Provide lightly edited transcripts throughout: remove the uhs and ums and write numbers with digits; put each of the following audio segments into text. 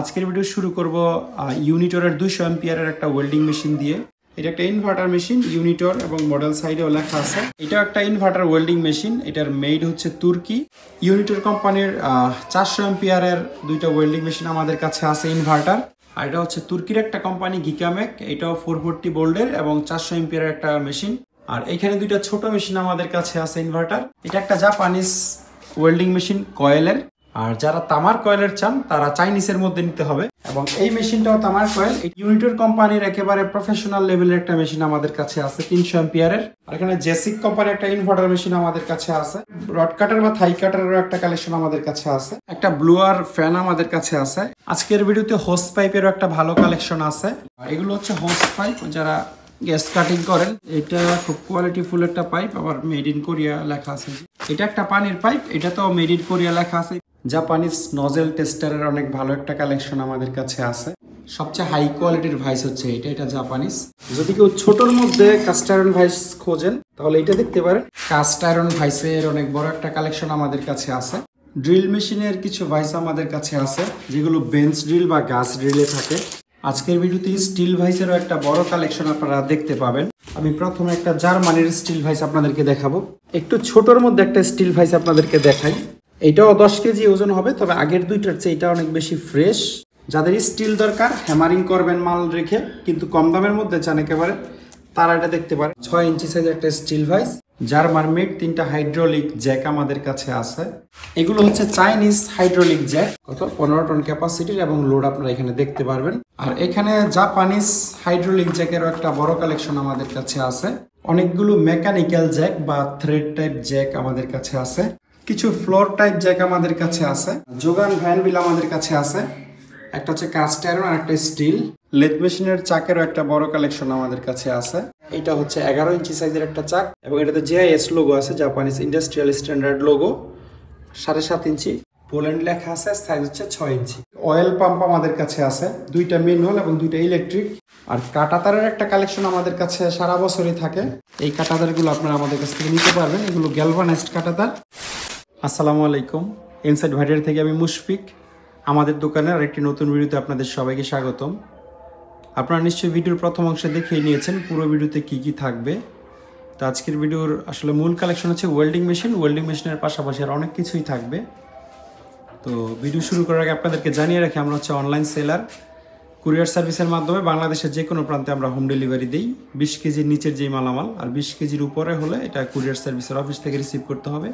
আজকের ভিডিও শুরু করব ইউনিটরের 200 এম্পিয়ারের একটা ওয়েল্ডিং মেশিন দিয়ে। এটা একটা ইনভার্টার মেশিন, ইউনিটর এবং মডেল সাইডেও লেখা আছে। এটা একটা ইনভার্টার ওয়েল্ডিং মেশিন, এটার মেড হচ্ছে তুর্কি। ইউনিটর কোম্পানির 400 এম্পিয়ারের দুইটা ওয়েল্ডিং মেশিন আমাদের কাছে আছে ইনভার্টার। আর এটা হচ্ছে তুর্কির একটা কোম্পানি গিকামেক, এটাও 440 ভোল্টের এবং 400 এম্পিয়ারের একটা মেশিন। আর এখানে দুইটা ছোট মেশিন আমাদের কাছে আছে ইনভার্টার। এটা একটা জাপানিজ ওয়েল্ডিং মেশিন কয়েলের, আর যারা তামার কয়েলের চান তারা চাইনিজের মধ্যে নিতে হবে। এবং এই মেশিনটাও তামার কয়েল। ইউনিটর কোম্পানির একেবারে প্রফেশনাল লেভেলের একটা মেশিন আমাদের কাছে আছে 300 এম্পিয়ারের। আর এখানে জেসিক কোম্পানির একটা ইনভার্টার মেশিন আমাদের কাছে আছে। রড কাটার বা থাই কাটারেরও একটা কালেকশন আমাদের কাছে আছে। একটা ব্লুয়ার ফ্যান আমাদের কাছে আছে। আজকের ভিডিওতে হোস পাইপেরও একটা ভালো কালেকশন আছে। আর এগুলো হচ্ছে হোস পাইপ, যারা গ্যাস কাটিং করেন। এটা খুব কোয়ালিটিফুল একটা পাইপ, আবার মেড ইন কোরিয়া লেখা আছে। এটা একটা পানির পাইপ, এটা তো মেড ইন কোরিয়া লেখা আছে। জাপানিজ নজেল টেস্টারের অনেক ভালো একটা কালেকশন আমাদের কাছে আছে। সবচেয়ে হাই কোয়ালিটির ভাইস হচ্ছে এটা জাপানিজ। যদি কেউ ছোটর মধ্যে কাস্ট আয়রন ভাইস খোঁজেন তাহলে এটা দেখতে পারেন। কাস্ট আয়রন ভাইসের অনেক বড় একটা কালেকশন আমাদের কাছে আছে। ড্রিল মেশিনের কিছু ভাইস আমাদের কাছে আছে, যেগুলো বেঞ্চ ড্রিল বা গাছ ড্রিলে থাকে। আজকের ভিডিওতে স্টিল ভাইসেরও একটা বড় কালেকশন আপনারা দেখতে পাবেন। আমি প্রথমে একটা জার্মানির স্টিল ভাইস আপনাদেরকে দেখাবো। একটু ছোটর মধ্যে একটা স্টিল ভাইস আপনাদেরকে দেখাই। এটাও 10 কেজি ওজন হবে, তবে আগের দুইটার চেয়ে এটা অনেক বেশি ফ্রেশ। যাদের স্টিল দরকার, হ্যামারিং করবেন মাল রেখে, কিন্তু কম দামের মধ্যে চান একেবারে, তারা এটা দেখতে পারে। 6 ইঞ্চি সাইজের একটা স্টিল ভাইস, জার্মান মেড। 3টা হাইড্রোলিক জ্যাক আমাদের কাছে আছে। এগুলো হচ্ছে চাইনিজ হাইড্রোলিক জ্যাক, কত 15 টন ক্যাপাসিটির এবং লোড আপনারা এখানে দেখতে পারবেন। আর এখানে জাপানিজ হাইড্রোলিক জ্যাকেরও একটা বড় কালেকশন আমাদের কাছে আছে। অনেকগুলো মেকানিক্যাল জ্যাক বা থ্রেড টাইপ জ্যাক আমাদের কাছে আছে। কিছু ফ্লোর টাইপ জ্যাক আমাদের কাছে আছে। যোগান ভ্যান বিল আমাদের কাছে আছে। একটা হচ্ছে কাস্ট আয়রন আর একটা স্টিল। লেথ মেশিনের চাকেরও একটা বড় কালেকশন আমাদের কাছে আছে। এটা হচ্ছে 11 ইঞ্চি সাইজের একটা চাক, এবং এটাতে জিআইএস লোগো আছে, জাপানিজ ইন্ডাস্ট্রিয়াল স্ট্যান্ডার্ড লোগো। 7.5 ইঞ্চি পোল্যান্ড লেখা আছে, সাইজ হচ্ছে 6 ইঞ্চি। অয়েল পাম্প আমাদের কাছে আছে, 2টা ম্যানুয়াল এবং 2টা ইলেকট্রিক। আর কাঁটাতারের একটা কালেকশন আমাদের কাছে সারা বছরই থাকে। এই কাঁটাতারগুলো আপনারা আমাদের কাছ থেকে নিতে পারবেন। এগুলো গ্যালভানাইজড কাঁটাতার। আসসালামু আলাইকুম, ইনসাইড ভাইডার থেকে আমি মুশফিক। আমাদের দোকানের আরেকটি নতুন ভিডিওতে আপনাদের সবাইকে স্বাগতম। আপনারা নিশ্চয়ই ভিডিওর প্রথম অংশে দেখেই নিয়েছেন পুরো ভিডিওতে কি কি থাকবে। তো আজকের ভিডিওর আসলে মূল কালেকশন হচ্ছে ওয়েল্ডিং মেশিন। ওয়েল্ডিং মেশিনের পাশাপাশি আর অনেক কিছুই থাকবে। তো ভিডিও শুরু করার আগে আপনাদেরকে জানিয়ে রাখি, আমরা হচ্ছে অনলাইন সেলার। কুরিয়ার সার্ভিসের মাধ্যমে বাংলাদেশের যে কোনো প্রান্তে আমরা হোম ডেলিভারি দিই। 20 কেজির নিচের যেই মালামাল, আর 20 কেজির উপরে হলে এটা কুরিয়ার সার্ভিসের অফিস থেকে রিসিভ করতে হবে।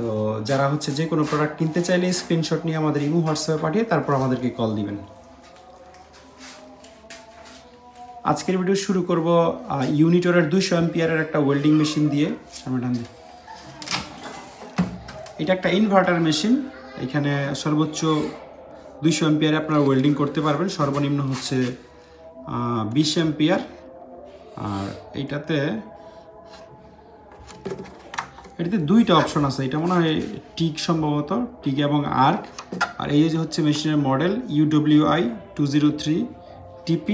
তো যারা হচ্ছে যে কোনো প্রোডাক্ট কিনতে চাইলে স্ক্রিনশট নিয়ে আমাদের ইমো হোয়াটসঅ্যাপে পাঠিয়ে তারপর আমাদেরকে কল দিবেন। আজকের ভিডিও শুরু করব ইউনিটরের 200 এম্পিয়ারের একটা ওয়েল্ডিং মেশিন দিয়ে। এটা একটা ইনভার্টার মেশিন। এখানে সর্বোচ্চ 200 এম্পিয়ারে আপনারা ওয়েল্ডিং করতে পারবেন। সর্বনিম্ন হচ্ছে 20 এম্পিয়ার। আর এটাতে 2টা অপশন আছে। এটা মনে হয় টিক, সম্ভবত টিক এবং আর্ক। আর এই যে হচ্ছে মেশিনের মডেল UWI 203 TP।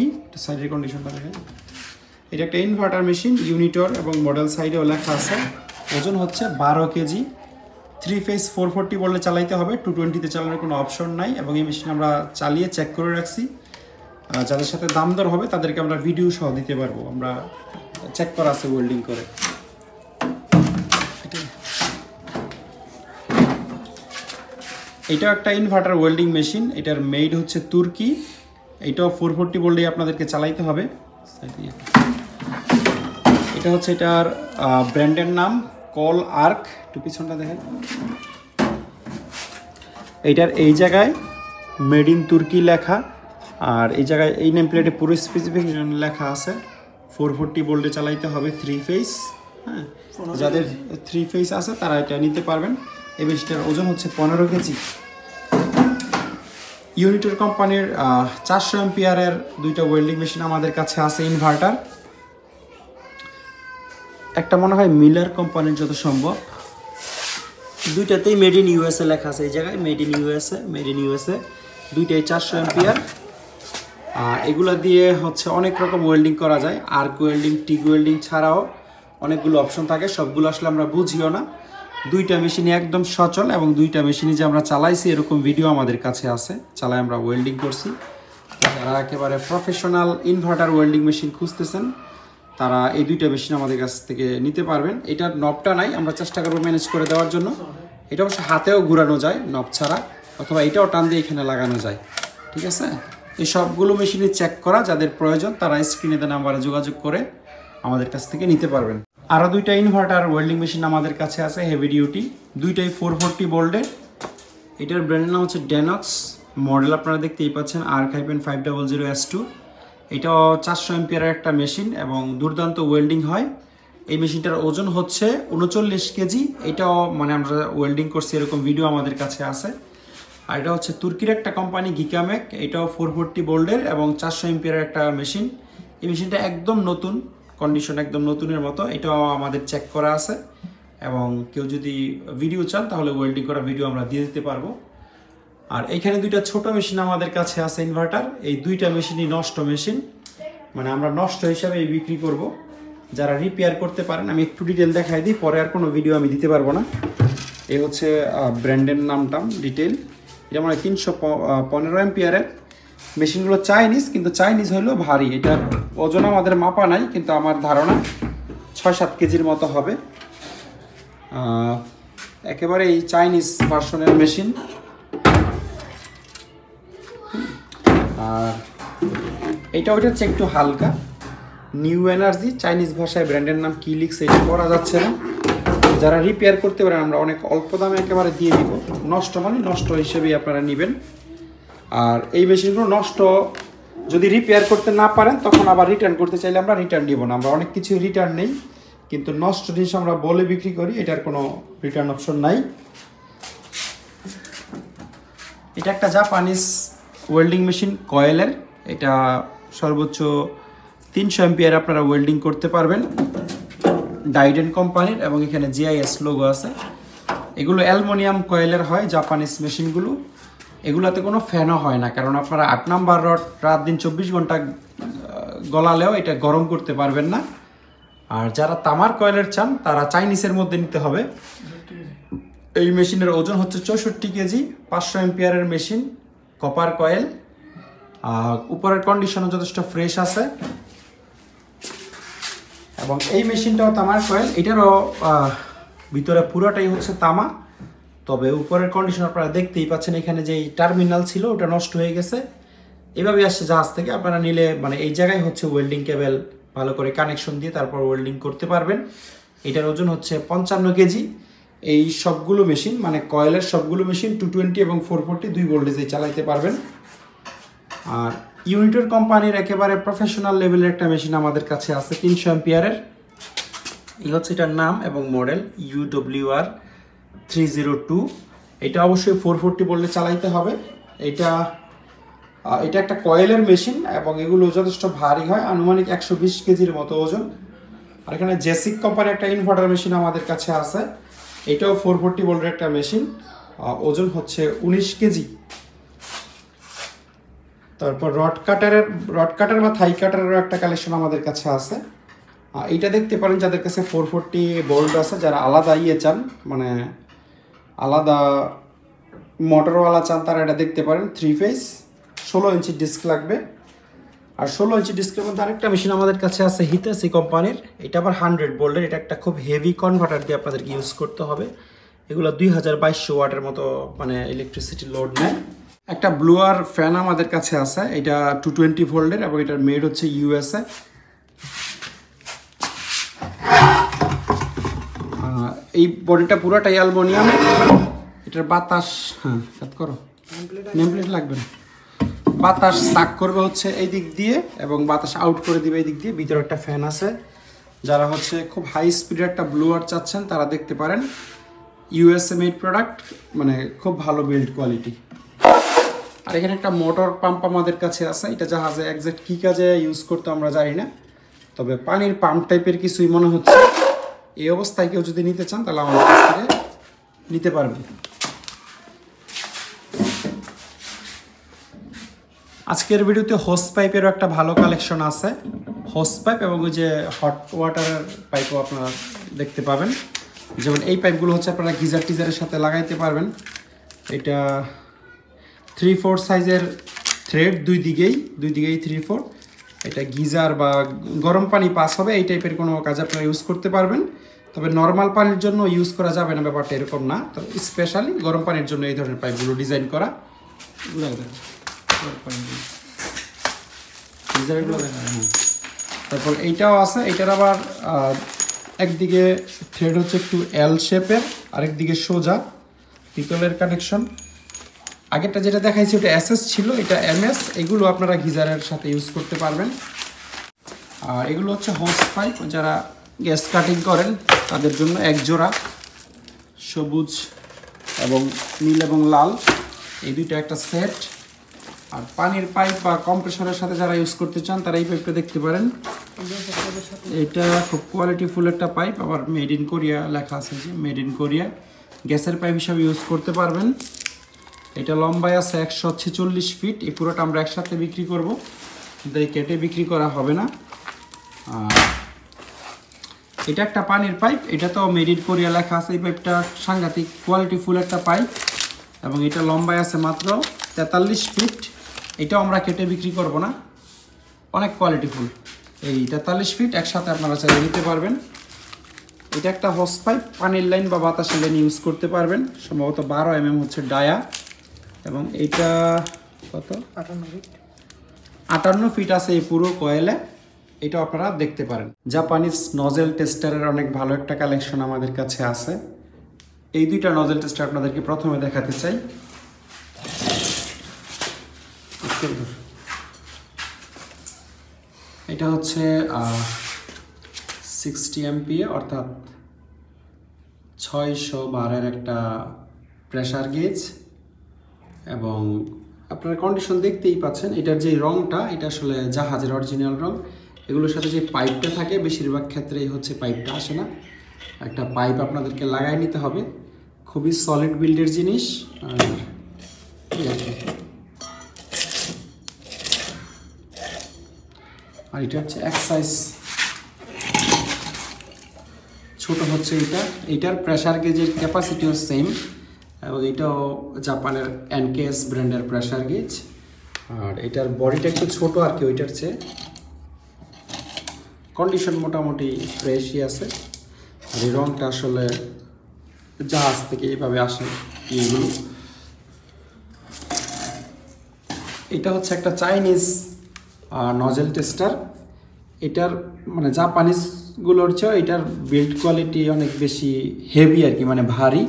সাইডের কন্ডিশনটা দেখেন। এটা একটা ইনভার্টার মেশিন, ইউনিটর এবং মডেল সাইডেও লেখা আছে। ওজন হচ্ছে 12 কেজি। 3 ফেজ 440 বললে চালাইতে হবে, 220-তে চালানোর কোনো অপশন নাই। এবং এই মেশিন আমরা চালিয়ে চেক করে রাখছি। যাদের সাথে দাম দর হবে তাদেরকে আমরা ভিডিও সহ দিতে পারবো। আমরা চেক করা আছে ওয়েল্ডিং করে। এটা একটা ইনভার্টার ওয়েল্ডিং মেশিন, এটার মেড হচ্ছে তুর্কি। এটাও 440 ভোল্টে আপনাদেরকে চালাইতে হবে। এটা হচ্ছে এটার ব্র্যান্ডের নাম কল আর্ক। একটু পিছনটা দেখেন। এইটার এই জায়গায় মেড ইন তুর্কি লেখা, আর এই জায়গায় এই নেম প্লেটে পুরো স্পেসিফিকেশন লেখা আছে। 440 ভোল্টে চালাইতে হবে, 3 ফেজ। হ্যাঁ, যাদের 3 ফেজ আছে তারা এটা নিতে পারবেন। এই মেশিনটার ওজন হচ্ছে 15 কেজি। ইউনিটর কোম্পানির 400 এম্পিয়ারের দুইটা ওয়েল্ডিং মেশিন আমাদের কাছে আছে ইনভার্টার। একটা মনে হয় মিলার কোম্পানির যত সম্ভব। দুইটাতেই মেড ইন ইউএসএ লেখা আছে। এই জায়গায় মেড ইন ইউএসএ। দুইটাই 400 এম্পিয়ার। এগুলা দিয়ে হচ্ছে অনেক রকম ওয়েল্ডিং করা যায়। আর্ক ওয়েল্ডিং, টিক ওয়েল্ডিং ছাড়াও অনেকগুলো অপশন থাকে। সবগুলো আসলে আমরা বুঝিও না। দুইটা মেশিনই একদম সচল এবং দুইটা মেশিনই যে আমরা চালাইছি এরকম ভিডিও আমাদের কাছে আছে, চালাই আমরা ওয়েল্ডিং করছি। যারা একেবারে প্রফেশনাল ইনভার্টার ওয়েল্ডিং মেশিন খুঁজতেছেন তারা এই দুইটা মেশিন আমাদের কাছ থেকে নিতে পারবেন। এটার নবটা নাই, আমরা চেষ্টা করবো ম্যানেজ করে দেওয়ার জন্য। এটা অবশ্য হাতেও ঘুরানো যায় নব ছাড়া, অথবা এটাও টান দিয়ে এখানে লাগানো যায়, ঠিক আছে। এই সবগুলো মেশিনই চেক করা, যাদের প্রয়োজন তারা স্ক্রিনে দেওয়া নাম্বারে যোগাযোগ করে আমাদের কাছ থেকে নিতে পারবেন। আরও দুইটা ইনভার্টার ওয়েল্ডিং মেশিন আমাদের কাছে আছে হেভি ডিউটি, দুইটাই 440 ভোল্টের। এটার ব্র্যান্ডের নাম হচ্ছে ডেনক্স, মডেল আপনারা দেখতেই পাচ্ছেন R-500S2। এটাও 400 অ্যাম্পিয়ারের একটা মেশিন এবং দুর্দান্ত ওয়েল্ডিং হয়। এই মেশিনটার ওজন হচ্ছে 39 কেজি। এটাও মানে আমরা ওয়েল্ডিং করছি এরকম ভিডিও আমাদের কাছে আছে। আর এটা হচ্ছে তুর্কির একটা কোম্পানি গিকামেক, এটাও 440 ভোল্টের এবং 400 অ্যাম্পিয়ারের একটা মেশিন। এই মেশিনটা একদম নতুন, কন্ডিশন একদম নতুনের মতো। এটাও আমাদের চেক করা আছে এবং কেউ যদি ভিডিও চান তাহলে ওয়েল্ডিং করা ভিডিও আমরা দিয়ে দিতে পারবো। আর এইখানে দুইটা ছোট মেশিন আমাদের কাছে আছে ইনভার্টার। এই দুইটা মেশিনই নষ্ট মেশিন, মানে আমরা নষ্ট হিসাবে বিক্রি করব। যারা রিপেয়ার করতে পারেন, আমি একটু ডিটেল দেখাই দিই, পরে আর কোনো ভিডিও আমি দিতে পারবো না। এই হচ্ছে ব্র্যান্ডের নামটাম ডিটেল। এটা মানে 315 অ্যাম্পিয়ারের মেশিনগুলো চাইনিজ, কিন্তু চাইনিজ হলেও ভারী। এটার ওজন আমাদের মাপা নাই, কিন্তু আমার ধারণা 6-7 কেজির মতো হবে। একেবারে এই চাইনিজ ভার্সনের মেশিন। আর এটা ওইটা হচ্ছে একটু হালকা, নিউ এনার্জি, চাইনিজ ভাষায় ব্র্যান্ডের নাম কি লিখছে এটা পড়া যাচ্ছে না। যারা রিপেয়ার করতে পারেন আমরা অনেক অল্প দামে একেবারে দিয়ে দিব। নষ্ট মানে নষ্ট হিসেবেই আপনারা নেবেন। আর এই মেশিনগুলো নষ্ট যদি রিপেয়ার করতে না পারেন তখন আবার রিটার্ন করতে চাইলে আমরা রিটার্ন দিব না। আমরা অনেক কিছু রিটার্ন নেই, কিন্তু নষ্ট জিনিস আমরা বলে বিক্রি করি, এটার কোনো রিটার্ন অপশন নাই। এটা একটা জাপানিজ ওয়েল্ডিং মেশিন কয়েলের। এটা সর্বোচ্চ 300 অ্যাম্পিয়ার আপনারা ওয়েল্ডিং করতে পারবেন, ডাইডেন কোম্পানির, এবং এখানে জিআইএস লোগো আছে। এগুলো অ্যালুমিনিয়াম কয়েলের হয় জাপানিজ মেশিনগুলো। এগুলোতে কোনো ফ্যানও হয় না, কারণ আপনারা 8 নাম্বার রড রাত দিন 24 ঘন্টা গলালেও এটা গরম করতে পারবেন না। আর যারা তামার কয়েলের চান তারা চাইনিজের মধ্যে নিতে হবে। এই মেশিনের ওজন হচ্ছে 64 কেজি, 500 অ্যাম্পিয়ারের মেশিন, কপার কয়েল। উপরের কন্ডিশনও যথেষ্ট ফ্রেশ আছে এবং এই মেশিনটাও তামার কয়েল। এটারও ভিতরে পুরোটাই হচ্ছে তামা, তবে উপরের কন্ডিশন আপনারা দেখতেই পাচ্ছেন। এখানে যে টার্মিনাল ছিল ওটা নষ্ট হয়ে গেছে, এভাবে আসছে জাহাজ থেকে। আপনারা নিলে মানে এই জায়গায় হচ্ছে ওয়েল্ডিং কেবল ভালো করে কানেকশন দিয়ে তারপর ওয়েল্ডিং করতে পারবেন। এটার ওজন হচ্ছে 55 কেজি। এই সবগুলো মেশিন মানে কয়েলের সবগুলো মেশিন 220 এবং 440 দুই ভোল্টেজে চালাইতে পারবেন। আর ইউনিটর কোম্পানির একেবারে প্রফেশনাল লেভেলের একটা মেশিন আমাদের কাছে আছে 300 অ্যাম্পিয়ারের। এই হচ্ছে এটার নাম এবং মডেল UWR-302। এটা অবশ্যই 440 ভোল্টে চালাইতে হবে। এটা একটা কয়েলের মেশিন এবং এগুলো যথেষ্ট ভারী হয়, আনুমানিক 120 কেজির মতো ওজন। আর এখানে জেসিক কোম্পানির একটা ইনভার্টার মেশিন আমাদের কাছে আছে। এটাও 440 ভোল্টের একটা মেশিন, ওজন হচ্ছে 19 কেজি। তারপর রড কাটার বা থাই কাটারেরও একটা কালেকশন আমাদের কাছে আছে। এইটা দেখতে পারেন যাদের কাছে 440 ভোল্ট আছে, যারা আলাদা চান, মানে আলাদা মোটরওয়ালা চান, তারা এটা দেখতে পারেন। 3 ফেজ 16 ইঞ্চি ডিস্ক লাগবে। আর 16 ইঞ্চি ডিস্কের মধ্যে আরেকটা মেশিন আমাদের কাছে আছে হিতাসি কোম্পানির। এটা আবার 100 ভোল্টের। এটা একটা খুব হেভি কনভার্টার দিয়ে আপনাদেরকে ইউজ করতে হবে। এগুলো 2200 ওয়াটের মতো মানে ইলেকট্রিসিটি লোড নেয়। একটা ব্লুয়ার ফ্যান আমাদের কাছে আছে, এটা 220 ভোল্টের এবং এটার মেড হচ্ছে USA। এই বডিটা পুরোটাই অ্যালুমিনিয়াম। এটার বাতাস করো, নেমপ্লেট লাগবে না। বাতাস সাক করবে হচ্ছে এই দিক দিয়ে এবং বাতাস আউট করে দিবে এই দিক দিয়ে। ভিতরে একটা ফ্যান আছে। যারা হচ্ছে খুব হাই স্পিডের একটা ব্লুয়ার চাচ্ছেন তারা দেখতে পারেন। USA মেড প্রোডাক্ট, মানে খুব ভালো বিল্ড কোয়ালিটি। আর এখানে একটা মোটর পাম্প আমাদের কাছে আছে। এটা জাহাজে এক্সাক্ট কী কাজে ইউজ করতে আমরা জানি না, তবে পানির পাম্প টাইপের কিছুই মনে হচ্ছে। এই অবস্থায় কেউ যদি নিতে চান তাহলে আমাদের কাছ থেকে নিতে পারবেন। আজকের ভিডিওতে হোস পাইপেরও একটা ভালো কালেকশন আছে। হোস পাইপ এবং ওই যে হট ওয়াটারের পাইপও আপনারা দেখতে পাবেন। যেমন এই পাইপগুলো হচ্ছে আপনারা গিজার টিজারের সাথে লাগাইতে পারবেন। এটা 3/4 সাইজের থ্রেড, দুই দিকেই 3/4। এটা গিজার বা গরম পানি পাস হবে এই টাইপের কোনো কাজ আপনারা ইউজ করতে পারবেন। তবে নর্মাল পানির জন্য ইউজ করা যাবে না, ব্যাপারটা এরকম না। তো স্পেশালি গরম পানির জন্য এই ধরনের পাইপগুলো ডিজাইন করা। তারপর এইটাও আছে, এইটার আবার একদিকে থ্রেড হচ্ছে একটু এল শেপের, আরেকদিকে সোজা পিতলের কানেকশন। আগেরটা যেটা দেখাইছি ওটা এসএস ছিল, এটা এমএস। এগুলো আপনারা গিজারের সাথে ইউজ করতে পারবেন। আর এগুলো হচ্ছে হোস পাইপ, যারা গ্যাস কাটিং করেন তাদের জন্য এক জোড়া, সবুজ এবং নীল এবং লাল, এই দুইটা একটা সেট। আর পানির পাইপ বা কম্প্রেসরের সাথে যারা ইউজ করতে চান তারা এই পাইপটা দেখতে পারেন। এটা খুব কোয়ালিটিফুল একটা পাইপ, আবার মেড ইন কোরিয়া লেখা আছে, যে মেড ইন কোরিয়া। গ্যাসের পাইপ হিসাবে ইউজ করতে পারবেন। এটা লম্বায় আছে 146 ফিট। এই পুরোটা আমরা একসাথে বিক্রি করব, কিন্তু এই কেটে বিক্রি করা হবে না। এটা একটা পানির পাইপ, এটা তো মেড ইন কোরিয়া লেখা আছে। এই পাইপটা সাংঘাতিক কোয়ালিটিফুল একটা পাইপ, এবং এটা লম্বায় আছে মাত্র 43 ফিট। এটাও আমরা কেটে বিক্রি করব না, অনেক কোয়ালিটিফুল। এই 43 ফিট একসাথে আপনারা চাইলে নিতে পারবেন। এটা একটা হোস পাইপ, পানির লাইন বা বাতাসের লাইন ইউজ করতে পারবেন। সম্ভবত 12 mm হচ্ছে ডায়া, এবং এইটা কত 58 ফিট আছে এই পুরো কয়েলে। এটা আপনারা দেখতে পারেন। জাপানিজ নজেল টেস্টারের অনেক ভালো একটা কালেকশন আমাদের কাছে আছে। এই দুইটা নজেল টেস্টার আপনাদেরকে প্রথমে দেখাতে চাই। এটা হচ্ছে 60 MPa অর্থাৎ 600 বারের একটা প্রেসার গেজ, এবং আপনারা কন্ডিশন দেখতেই পাচ্ছেন। এটার যে রংটা, এটা আসলে জাহাজের অরিজিনাল রং। এগুলোর সাথে যে পাইপটা থাকে বেশিরভাগ ক্ষেত্রেই হচ্ছে পাইপটা আসে না, একটা পাইপ আপনাদেরকে লাগাই নিতে হবে। খুবই সলিড বিল্ডের জিনিস। আর এটা হচ্ছে এক সাইজ ছোট হচ্ছে এটা। এটার প্রেসার গেজের ক্যাপাসিটিও সেম, এবং এটাও জাপানের এনকেএস ব্র্যান্ডের প্রেসার গেজ। আর এটার বডিটা একটু ছোট আর কি ওইটার চেয়ে। কন্ডিশন মোটামুটি ফ্রেশই আছে। আর এই রংটা আসলে জাহাজ থেকে এইভাবে আসে এইগুলো। এটা হচ্ছে একটা চাইনিজ নজেল টেস্টার। এটার মানে জাপানিজগুলোর চেয়ে এটার বিল্ড কোয়ালিটি অনেক বেশি হেভি আর কি, মানে ভারী।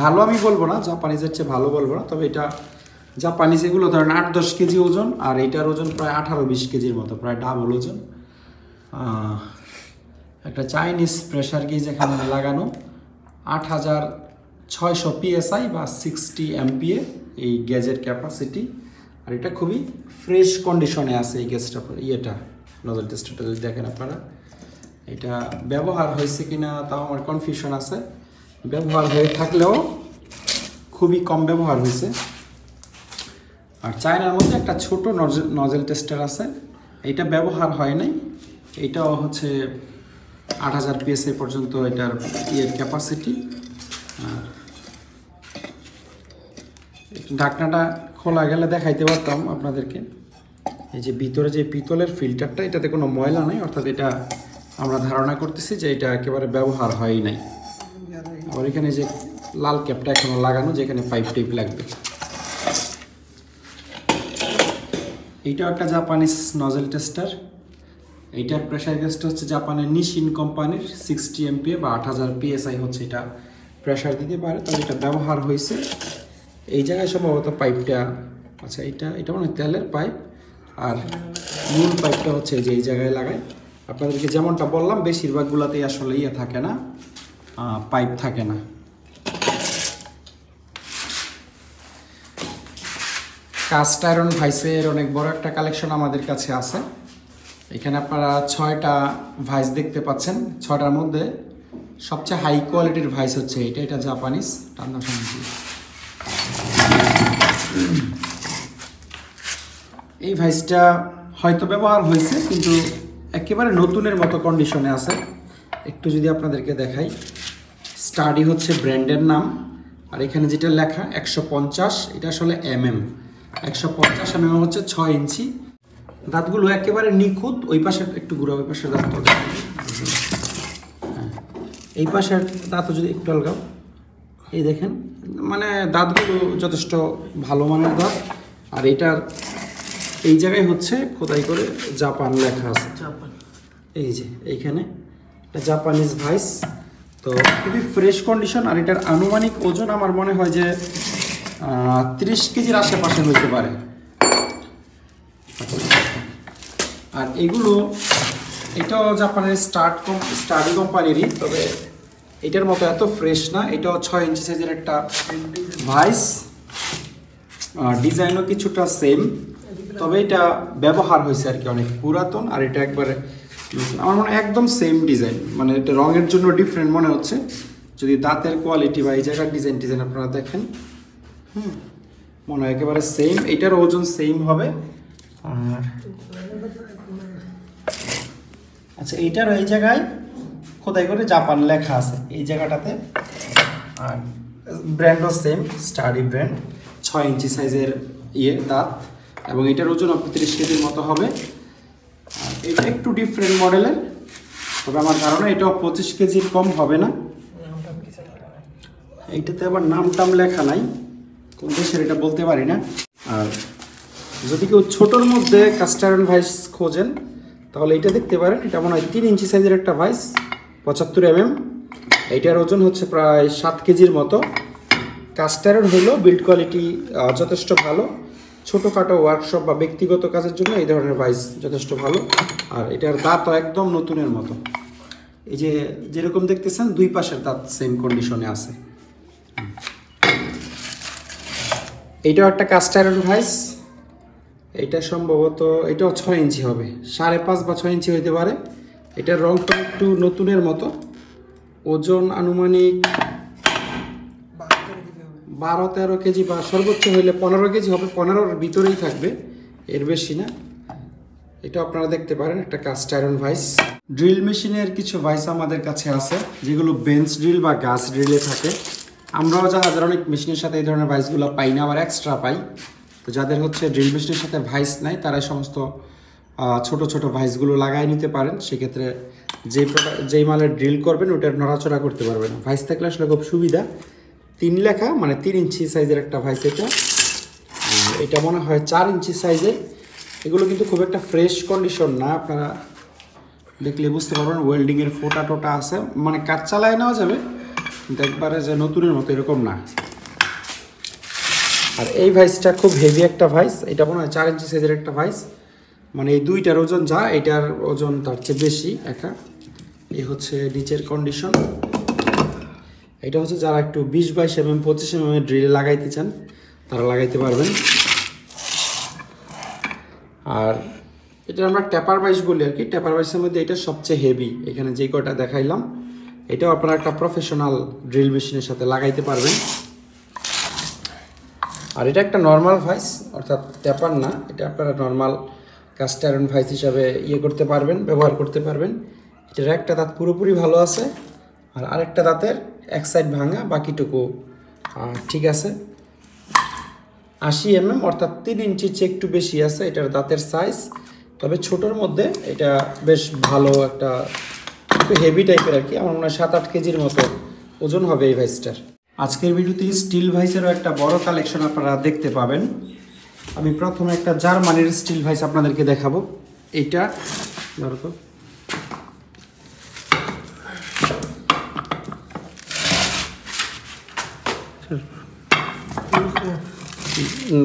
ভালো আমি বলবো না, জাপানিজের চেয়ে ভালো বলবো না, তবে এটা জাপানিজ এগুলো ধরেন 8-10 কেজি ওজন, আর এটার ওজন প্রায় 18-20 কেজির মতো, প্রায় ডাবল ওজন। একটা চাইনিজ প্রেসার গেজ এখানে লাগানো, 8600 PSI বা 60 MPa এই গ্যাজের ক্যাপাসিটি। আর এটা খুবই ফ্রেশ কন্ডিশনে আছে এই গ্যাসটা। ইয়েটা নজল টেস্টারটা যদি দেখেন আপনারা, এটা ব্যবহার হয়েছে কিনা তাও আমার কনফিউশন আছে। ব্যবহার হয়ে থাকলেও খুবই কম ব্যবহার হয়েছে। আর চায়নার মধ্যে একটা ছোট নজেল টেস্টার আছে, এটা ব্যবহার হয় নাই। এইটাও হচ্ছে 8000 PSI পর্যন্ত এটার ইয়ের ক্যাপাসিটি। ঢাকনাটা খোলা গেলে দেখাইতে পারতাম আপনাদেরকে। এই যে ভিতরে যে পিতলের ফিল্টারটা, এটাতে কোনো ময়লা নাই, অর্থাৎ এটা আমরা ধারণা করতেছি যে এটা একেবারে ব্যবহার হয় নাই। আবার এখানে যে লাল ক্যাপটা এখনো লাগানো, যেখানে পাইপ টেপ লাগবে। এইটাও একটা জাপানিজ নজেল টেস্টার। এইটার প্রেসার গেজটা হচ্ছে জাপানের নিশিন কোম্পানির 60 MPa বা 8000 PSI হচ্ছে এটা প্রেসার দিতে পারে। তবে এটা ব্যবহার হয়েছে এই জায়গায় সম্ভবত পাইপটা, আচ্ছা এটা মানে তেলের পাইপ, আর মূল পাইপটা হচ্ছে যে এই জায়গায় লাগায়। আপনাদেরকে যেমনটা বললাম, বেশিরভাগগুলোতেই আসলে ইয়ে থাকে না, পাইপ থাকে না। কাস্ট আয়রন ভাইসের অনেক বড় একটা কালেকশন আমাদের কাছে আছে। এখানে আপনারা 6টা ভাইস দেখতে পাচ্ছেন। 6টার মধ্যে সবচেয়ে হাই কোয়ালিটির ভাইস হচ্ছে এটা জাপানিজ। এই ভাইসটা হয়তো ব্যবহার হয়েছে, কিন্তু একেবারে নতুনের মতো কন্ডিশনে আছে। একটু যদি আপনাদেরকে দেখাই, স্টাডি হচ্ছে ব্র্যান্ডের নাম, আর এখানে যেটা লেখা 150, এটা আসলে 150 হচ্ছে 6 ইঞ্চি। দাঁতগুলো একেবারে নিখুঁত। ওই পাশে একটু ঘুরা, ওই পাশের দাঁত, এই পাশের দাঁতও যদি একটু আলগাও, এই দেখেন, মানে দাঁতগুলো যথেষ্ট ভালো মানের দাঁত। আর এটার এই জায়গায় হচ্ছে খোদাই করে জাপান লেখা আছে, এই যে এইখানে এটা জাপানিজ ভাইস। তো খুবই ফ্রেশ কন্ডিশন। আর এটার আনুমানিক ওজন আমার মনে হয় যে 30 কেজির আশেপাশে হইতে পারে। আর এগুলো, এটাও জাপানের স্টাডি কোম্পানিরই, তবে এটার মতো এত ফ্রেশ না। এটাও 6 ইঞ্চি সাইজের একটা ভাইস, ডিজাইনও কিছুটা সেম, তবে এটা ব্যবহার হয়েছে আর কি অনেক পুরাতন। আর এটা একবারে আমার মনে হয় একদম সেম ডিজাইন, মানে এটা রঙের জন্য ডিফারেন্ট মনে হচ্ছে। যদি দাঁতের কোয়ালিটি বা এই জায়গার ডিজাইন আপনারা দেখেন, মনে হয় একেবারে সেম। এটার ওজন সেম হবে। আর আচ্ছা, এইটার এই জায়গায় খোদাই করে জাপান লেখা আছে এই জায়গাটাতে। আর ব্র্যান্ডও সেম, স্টাডি ব্র্যান্ড, 6 ইঞ্চি সাইজের দাঁত, এবং এটার ওজন 30 কেজির মতো হবে। আর এটা একটু ডিফারেন্ট মডেলের, তবে আমার ধারণা এটাও 25 কেজির কম হবে না। এইটাতে আবার নাম টাম লেখা নাই, কোন দেশের এটা বলতে পারি না। আর যদি কেউ ছোটোর মধ্যে কাস্টার ভাইস খোঁজেন তাহলে এটা দেখতে পারেন। এটা মনে হয় 3 ইঞ্চি সাইজের একটা ভাইস, 75 mm। এইটার ওজন হচ্ছে প্রায় 7 কেজির মতো। কাস্টারের হলো বিল্ড কোয়ালিটি যথেষ্ট ভালো। ছোটোখাটো ওয়ার্কশপ বা ব্যক্তিগত কাজের জন্য এই ধরনের ভাইস যথেষ্ট ভালো। আর এটার দাঁতও একদম নতুনের মতো, এই যে যেরকম দেখতেছেন দুই পাশের দাঁত সেম কন্ডিশনে আছে। এইটাও একটা কাস্টার ভাইস, এটা সম্ভবত এটাও 6 ইঞ্চি হবে, 5.5 বা 6 ইঞ্চি হইতে পারে। এটার রংটা একটু নতুনের মতো। ওজন আনুমানিক 12-13 কেজি, বা সর্বোচ্চ হইলে 15 কেজি হবে। 15-র ভিতরেই থাকবে, এর বেশি না। এটা আপনারা দেখতে পারেন একটা কাস্ট আয়রন ভাইস। ড্রিল মেশিনের কিছু ভাইস আমাদের কাছে আছে যেগুলো বেঞ্চ ড্রিল বা গাছ ড্রিলে থাকে। আমরাও যাদের অনেক মেশিনের সাথে এই ধরনের ভাইসগুলো পাই না, আবার এক্সট্রা পাই। তো যাদের হচ্ছে ড্রিল মেশিনের সাথে ভাইস নাই, তারা সমস্ত ছোট ছোট ভাইসগুলো লাগাই নিতে পারেন। সেক্ষেত্রে যেই মালের ড্রিল করবেন ওটার নড়াচড়া করতে পারবেন। ভাইস থাকলে আসলে খুব সুবিধা। 3 লেখা, মানে 3 ইঞ্চি সাইজের একটা ভাইস এটা। এটা মনে হয় 4 ইঞ্চি সাইজের। এগুলো কিন্তু খুব একটা ফ্রেশ কন্ডিশন না, আপনারা দেখলে বুঝতে পারবেন। ওয়েল্ডিংয়ের ফোটা টোটা আছে, মানে কাজ চালায় নেওয়া যাবে, কিন্তু একবারে যে নতুনের মতো এরকম না। আর এই ভাইসটা খুব হেভি একটা ভাইস। এটা মনে হয় 4 ইঞ্চি সাইজের একটা ভাইস, মানে এই দুইটার ওজন যা, এটার ওজন তার চেয়ে বেশি একা। এই হচ্ছে নিচের কন্ডিশন। এটা হচ্ছে যারা একটু 20-22 mm 25 mm ড্রিলে লাগাইতে চান তারা লাগাইতে পারবেন। আর এটা আমরা ট্যাপার ভাইস বলি আর কি। ট্যাপার ভাইসের মধ্যে এটা সবচেয়ে হেভি। এখানে যে কটা দেখাইলাম এটাও আপনারা একটা প্রফেশনাল ড্রিল মেশিনের সাথে লাগাইতে পারবেন। আর এটা একটা নর্মাল ভাইস, অর্থাৎ ট্যাপার না, এটা আপনারা নর্মাল কাস্ট আয়রন ভাইস হিসাবে করতে পারবেন, ব্যবহার করতে পারবেন। এটার একটা দাঁত পুরোপুরি ভালো আছে, আর আরেকটা দাঁতের এক সাইড ভাঙা, বাকিটুকু ঠিক আছে। 80 mm, অর্থাৎ 3 ইঞ্চির চেয়ে একটু বেশি আছে এটার দাঁতের সাইজ। তবে ছোটোর মধ্যে এটা বেশ ভালো, একটা একটু হেভি টাইপের আর কি। আমার মনে হয় 7-8 কেজির মতো ওজন হবে এই ভাইসটার। আজকের ভিডিওতে স্টিল ভাইসেরও একটা বড় কালেকশন আপনারা দেখতে পাবেন। আমি প্রথমে একটা জার্মানির স্টিল ভাইস আপনাদেরকে দেখাবো। এইটা ধরো,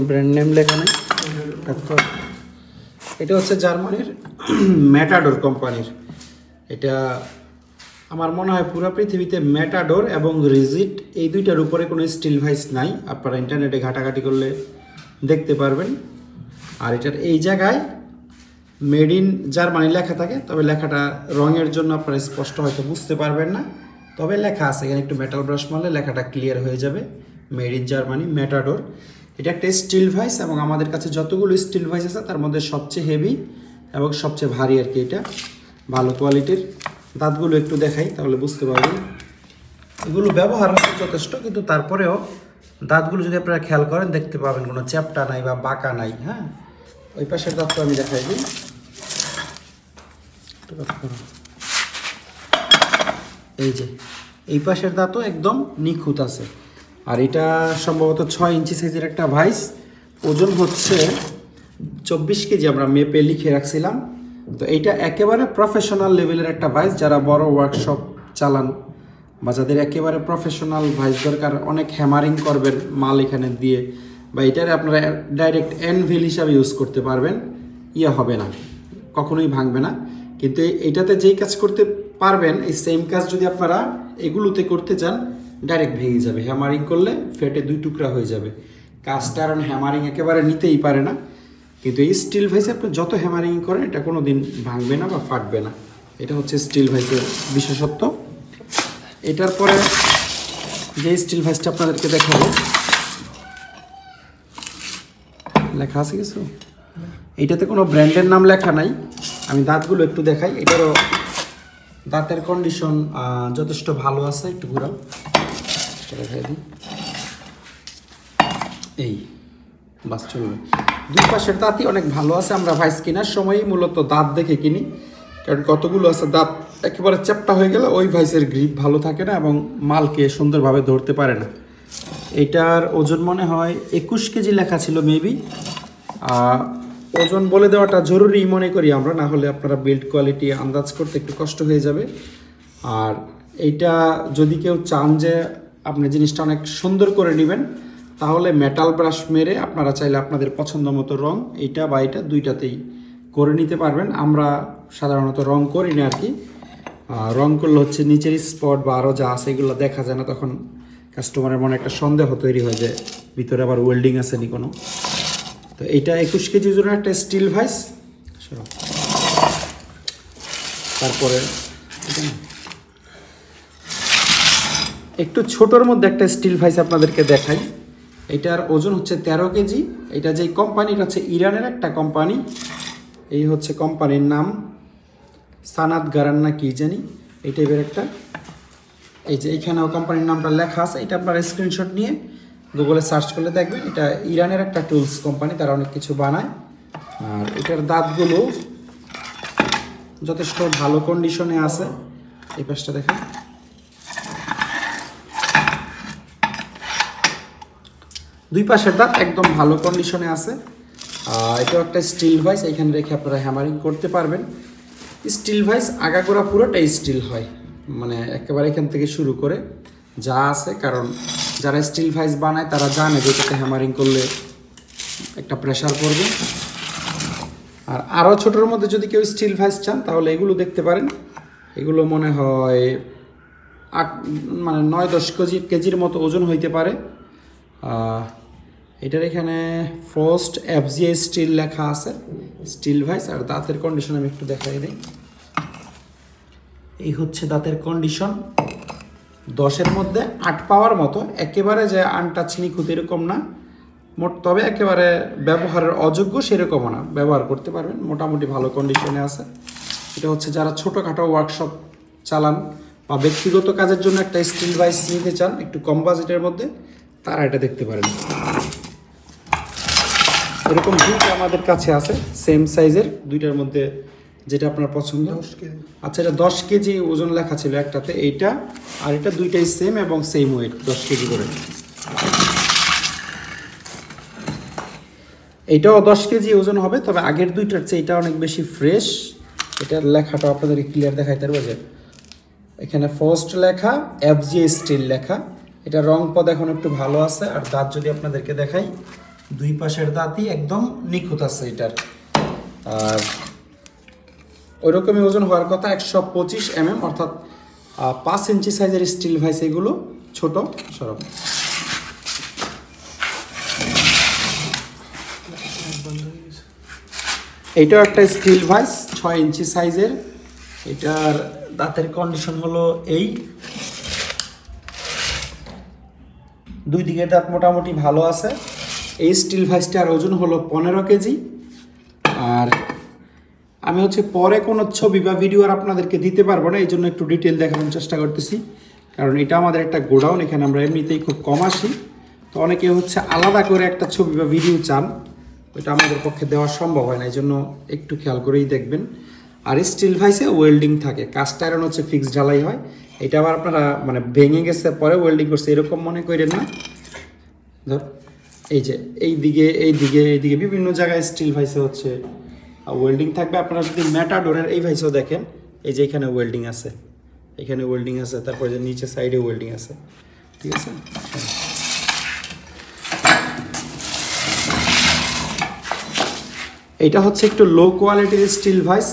ব্র্যান্ড নেম লেখা নেই। এটা হচ্ছে জার্মানির ম্যাটাডোর কোম্পানির। এটা আমার মনে হয় পুরো পৃথিবীতে ম্যাটাডোর এবং রিজিট এই দুইটার উপরে কোনো স্টিল ভাইস নাই। আপনারা ইন্টারনেটে ঘাটাঘাটি করলে দেখতে পারবেন। আর এটার এই জায়গায় মেড ইন জার্মানি লেখা থাকে, তবে লেখাটা রঙের জন্য আপনারা স্পষ্ট হয়তো বুঝতে পারবেন না, তবে লেখা আছে এখানে। একটু মেটাল ব্রাশ মারলে লেখাটা ক্লিয়ার হয়ে যাবে, মেড ইন জার্মানি ম্যাটাডোর। এটা একটা স্টিল ভাইস, এবং আমাদের কাছে যতগুলো স্টিল ভাইস আছে তার মধ্যে সবচেয়ে হেভি এবং সবচেয়ে ভারী আর কি। এটা ভালো কোয়ালিটির। দাঁতগুলো একটু দেখাই তাহলে বুঝতে পারবেন। এগুলো ব্যবহার হচ্ছে যথেষ্ট, কিন্তু তারপরেও দাঁতগুলো যদি আপনারা খেয়াল করেন দেখতে পাবেন কোনো চ্যাপ্টা নাই বা বাঁকা নাই। হ্যাঁ, ওই পাশের দাঁতটা আমি দেখাই দিই। এই যে এই পাশের দাঁতও একদম নিখুঁত আছে। আর এটা সম্ভবত 6 ইঞ্চি সাইজের একটা ভাইস, ওজন হচ্ছে 24 কেজি, আমরা মেপে লিখে রাখছিলাম। তো এইটা একেবারে প্রফেশনাল লেভেলের একটা ভাইস, যারা বড় ওয়ার্কশপ চালান বা যাদের একেবারে প্রফেশনাল ভাইস দরকার, অনেক হ্যামারিং করবেন মাল এখানে দিয়ে, বা এটারে আপনারা ডাইরেক্ট অ্যানভিল হিসাবে ইউজ করতে পারবেন, হবে না, কখনোই ভাঙবে না। কিন্তু এইটাতে যেই কাজ করতে পারবেন, এই সেম কাজ যদি আপনারা এগুলোতে করতে চান, ডাইরেক্ট ভেঙে যাবে। হ্যামারিং করলে ফেটে 2 টুকরা হয়ে যাবে। কাস্ট আয়রন হ্যামারিং একেবারে নিতেই পারে না, কিন্তু এই স্টিল ভাইসে আপনি যত হ্যামারিং করেন এটা কোনো দিন ভাঙবে না বা ফাটবে না। এটা হচ্ছে স্টিল ভাইসের বিশেষত্ব। এটার পরে যে স্টিল ভাইসটা আপনাদেরকে দেখাবো, লেখা আছে কিছু, এইটাতে কোনো ব্র্যান্ডের নাম লেখা নাই। আমি দাঁতগুলো একটু দেখাই। এটারও দাঁতের কন্ডিশন যথেষ্ট ভালো আছে। একটু ঘুরাও, দেখাই দিই। এই বাস চলবে। 2 পাশের দাঁতই অনেক ভালো আছে। আমরা ভাইস কেনার সময়ই মূলত দাঁত দেখে কিনি, কারণ কতগুলো আছে দাঁত একেবারে চ্যাপ্টা হয়ে গেলে ওই ভাইসের গ্রিপ ভালো থাকে না এবং মালকে সুন্দরভাবে ধরতে পারে না। এটার ওজন মনে হয় 21 কেজি লেখা ছিল মেবি। ওজন বলে দেওয়াটা জরুরি মনে করি আমরা, না হলে আপনারা বিল্ড কোয়ালিটি আন্দাজ করতে একটু কষ্ট হয়ে যাবে। আর এইটা যদি কেউ চান যে আপনি জিনিসটা অনেক সুন্দর করে নেবেন, তাহলে মেটাল ব্রাশ মেরে আপনারা চাইলে আপনাদের পছন্দ মতো রং এইটা বা এটা দুইটাতেই করে নিতে পারবেন। আমরা সাধারণত রং করি না আর কি। রং করলে হচ্ছে নিচের স্পট বা আরও যা আছে এগুলো দেখা যায় না, তখন কাস্টমারের মনে একটা সন্দেহ তৈরি হয় যে ভিতরে আবার ওয়েল্ডিং আছে নি কোনো। তো এইটা 21 কেজি ওজনের একটা স্টিল ভাইস। তারপরে একটু ছোটোর মধ্যে একটা স্টিল ভাইস আপনাদেরকে দেখাই। এটার ওজন হচ্ছে 13 কেজি। এটা যেই কোম্পানিটা হচ্ছে ইরানের একটা কোম্পানি, এই হচ্ছে কোম্পানির নাম সানাত গারান না কি জানি, এই টাইপের একটা। এই যে এইখানেও কোম্পানির নামটা লেখা আছে, এটা আপনারা স্ক্রিনশট নিয়ে গুগলে সার্চ করলে দেখবেন। এটা ইরানের একটা টুলস কোম্পানি, তারা অনেক কিছু বানায়। আর এটার দাঁতগুলো যথেষ্ট ভালো কন্ডিশনে আছে। এই পাশটা দেখেন, দুই পাশের দাঁত একদম ভালো কন্ডিশনে আছে। এটাও একটা স্টিল ভাইস, এইখানে রেখে আপনারা হ্যামারিং করতে পারবেন। স্টিল ভাইস আগাগোড়া পুরোটাই স্টিল হয়, মানে একেবারে এখান থেকে শুরু করে যা আছে। কারণ যারা স্টিল ভাইস বানায় তারা জানে যে এটাতে হ্যামারিং করলে একটা প্রেশার পড়বে। আর আরও ছোটোর মধ্যে যদি কেউ স্টিল ভাইস চান তাহলে এগুলো দেখতে পারেন। এগুলো মনে হয় 9-10 কেজির মতো ওজন হইতে পারে। এটার এখানে ফার্স্ট FGA স্টিল লেখা আছে, স্টিল ভাইস। আর দাঁতের কন্ডিশন আমি একটু দেখাই দিই। এই হচ্ছে দাঁতের কন্ডিশন, 10-এর মধ্যে 8 পাওয়ার মতো। একেবারে যে আনটাচ নিখুঁত এরকম না, তবে একেবারে ব্যবহারের অযোগ্য সেরকমও না, ব্যবহার করতে পারবেন, মোটামুটি ভালো কন্ডিশনে আছে। এটা হচ্ছে যারা ছোটোখাটো ওয়ার্কশপ চালান বা ব্যক্তিগত কাজের জন্য একটা স্টিল ভাইস নিতে চান একটু কম বাজেটের মধ্যে, তারা এটা দেখতে পারেন। এরকম দুইটা আমাদের কাছে আছে সেম সাইজের, দুইটার মধ্যে যেটা আপনার পছন্দ। আচ্ছা, এটা 10 কেজি ওজন লেখা ছিল একটাতে, এইটা আর এটা দুইটাই সেম এবং সেম ওয়েট, 10 কেজি করে। এইটাও 10 কেজি ওজন হবে, তবে আগের দুইটার চেয়ে এটা অনেক বেশি ফ্রেশ। এটার লেখাটা আপনাদের ক্লিয়ার দেখাইতে পারবো যে এখানে ফার্স্ট লেখা, FGA স্টিল লেখা। এটা রং পদ এখন একটু ভালো আছে। আর দাঁত যদি আপনাদেরকে দেখাই, দুই পাশের দাঁতই একদম নিখুঁত আছে এটার। আর ওইরকমই ওজন হওয়ার কথা, 125 mm, অর্থাৎ 5 ইঞ্চি সাইজের স্টিল ভাইস এগুলো, ছোট সরব। এইটাও একটা স্টিল ভাইস 6 ইঞ্চি সাইজের। এটার দাঁতের কন্ডিশন হলো এই, দুই দিকের দাঁত মোটামুটি ভালো আছে। এই স্টিল ভাইসটার ওজন হলো 15 কেজি। আর আমি হচ্ছে পরে কোনো ছবি বা ভিডিও আর আপনাদেরকে দিতে পারবো না, এই জন্য একটু ডিটেল দেখানোর চেষ্টা করতেছি। কারণ এটা আমাদের একটা গোডাউন, এখানে আমরা এমনিতেই খুব কম আসি। তো অনেকে হচ্ছে আলাদা করে একটা ছবি বা ভিডিও চান, ওইটা আমাদের পক্ষে দেওয়া সম্ভব হয় না, এই জন্য একটু খেয়াল করেই দেখবেন। আর স্টিল ভাইসে ওয়েল্ডিং থাকে, কাস্ট আয়রন হচ্ছে ফিক্সড ঢালাই হয়। এটা আবার আপনারা মানে ভেঙে গেছে পরে ওয়েল্ডিং করছে এরকম মনে করেন না। ধর এই যে এইদিকে বিভিন্ন জায়গায় স্টিল ভাইসে হচ্ছে ওয়েল্ডিং থাকবে। আপনারা যদি ম্যাটাডোরের এই ভাইসেও দেখেন, এই যে এখানে ওয়েল্ডিং আছে, এখানে ওয়েল্ডিং আছে, তারপরে যে নিচে সাইডে ওয়েল্ডিং আছে, ঠিক আছে। এটা হচ্ছে একটু লো কোয়ালিটির স্টিল ভাইস,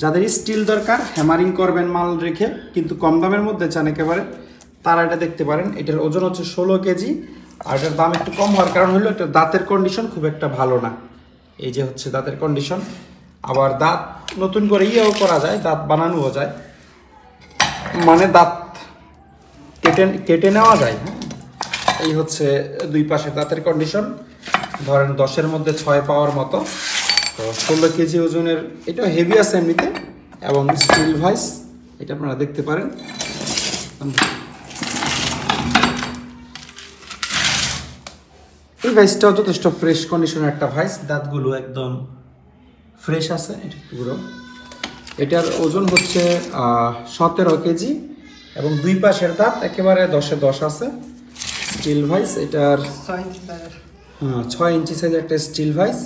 যাদের স্টিল দরকার হ্যামারিং করবেন মাল রেখে, কিন্তু কম দামের মধ্যে চান একেবারে, তারা এটা দেখতে পারেন। এটার ওজন হচ্ছে 16 কেজি, আর এটার দাম একটু কম হওয়ার কারণ হলো এটা দাঁতের কন্ডিশন খুব একটা ভালো না। এই যে হচ্ছে দাঁতের কন্ডিশন, আবার দাঁত নতুন করে ইয়েও করা যায়, দাঁত বানানোও যায়, মানে দাঁত কেটে নেওয়া যায়। এই হচ্ছে দুই পাশে দাঁতের কন্ডিশন, ধরেন 10-এর মধ্যে 6 পাওয়ার মতো। তো 16 কেজি ওজনের, এটা হেভি আছে এমনিতে, এবং স্টিল ভাইস এটা আপনারা দেখতে পারেন। এই ভাইসটাও যথেষ্ট ফ্রেশ কন্ডিশনের একটা ভাইস, দাঁতগুলো একদম ফ্রেশ আছে। এটা পুরো এটার ওজন হচ্ছে 17 কেজি, এবং দুই পাশের দাঁত একেবারে 10-এ 10 আছে। স্টিল ভাইস এটার 6 ইঞ্চি সাইজের একটা steel vice,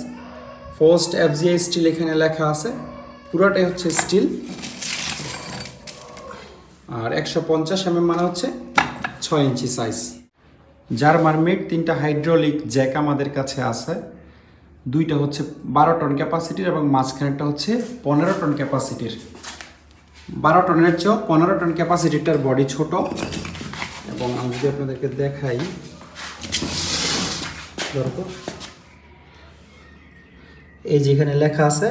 first FGI steel এখানে লেখা আছে, পুরোটাই হচ্ছে স্টিল। আর 150 mm মানে হচ্ছে 6 ইঞ্চি সাইজ। জার্মান মেড 3টা হাইড্রোলিক জ্যাক আমাদের কাছে আছে, 2টা হচ্ছে 12 টন ক্যাপাসিটির, এবং মাঝখানেরটা হচ্ছে 15 টন ক্যাপাসিটির। 12 টনের চেয়েও 15 টন ক্যাপাসিটিটার বডি ছোট, এবং আমি যদি আপনাদেরকে দেখাই, এই যেখানে লেখা আছে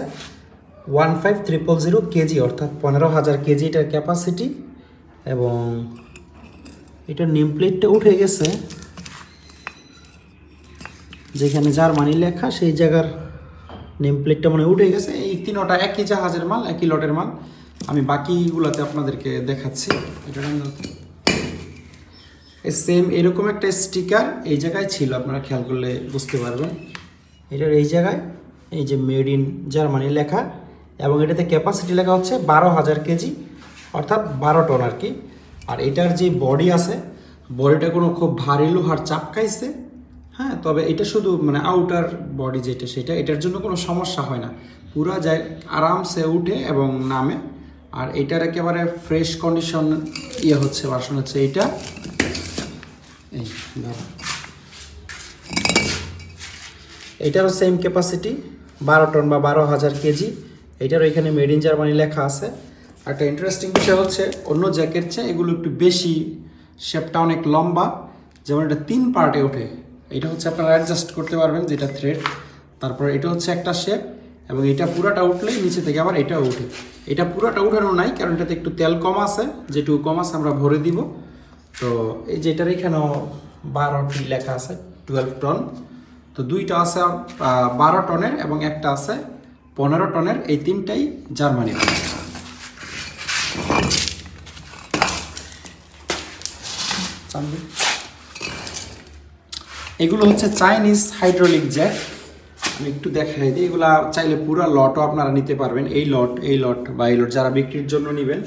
15000 কেজি, অর্থাৎ 15,000 কেজি এটার ক্যাপাসিটি। এবং এটার নেম প্লেটটা উঠে গেছে, যেখানে জার্মানি লেখা সেই জায়গার নেম প্লেটটা মানে উঠে গেছে। এই 3টা একই জাহাজের মাল, একই লটের মাল। আমি বাকিগুলোতে আপনাদেরকে দেখাচ্ছি। এটা সেম এরকম একটা স্টিকার এই জায়গায় ছিল, আপনারা খেয়াল করলে বুঝতে পারবেন। এটার এই জায়গায় এই যে মেড ইন জার্মানি লেখা, এবং এটাতে ক্যাপাসিটি লেখা হচ্ছে 12,000 কেজি, অর্থাৎ 12 টন আর কি। আর এটার যে বডি আছে, বডিটা কোনো খুব ভারী লোহার চাপকাইছে, হ্যাঁ, তবে এটা শুধু মানে আউটার বডি যেটা, সেটা এটার জন্য কোনো সমস্যা হয় না, পুরা যায় আরামসে উঠে এবং নামে। আর এটার একেবারে ফ্রেশ কন্ডিশন ইয়ে হচ্ছে ভার্সন হচ্ছে এইটা। এই এটারও সেম ক্যাপাসিটি 12 টন বা 12,000 কেজি। এটারও এখানে মেড ইন জার্মানি লেখা আছে। আর একটা ইন্টারেস্টিং বিষয় হচ্ছে অন্য জ্যাকের চেয়ে এগুলো একটু বেশি, শেপটা অনেক লম্বা, যেমন এটা 3 পার্টে ওঠে। এটা হচ্ছে আপনারা অ্যাডজাস্ট করতে পারবেন, যেটা থ্রেড, তারপর এটা হচ্ছে একটা শেপ, এবং এটা পুরাটা উঠলেই নিচে থেকে আবার এটাও উঠে। এটা পুরাটা উঠানো নাই, কারণ এটাতে একটু তেল কম আছে, যেটুকু কম আছে আমরা ভরে দিব। তো এই যেটার এখানেও 12টি লেখা আছে, 12 টন। তো 2টা আছে 12 টনের, এবং একটা আছে 15 টনের। এই 3টাই জার্মানি। এগুলো হচ্ছে চাইনিজ হাইড্রোলিক জ্যাক। আমি একটু দেখাই দিই, এগুলা চাইলে পুরো লটও আপনারা নিতে পারবেন। এই লট বা এই লট যারা বিক্রির জন্য নেবেন,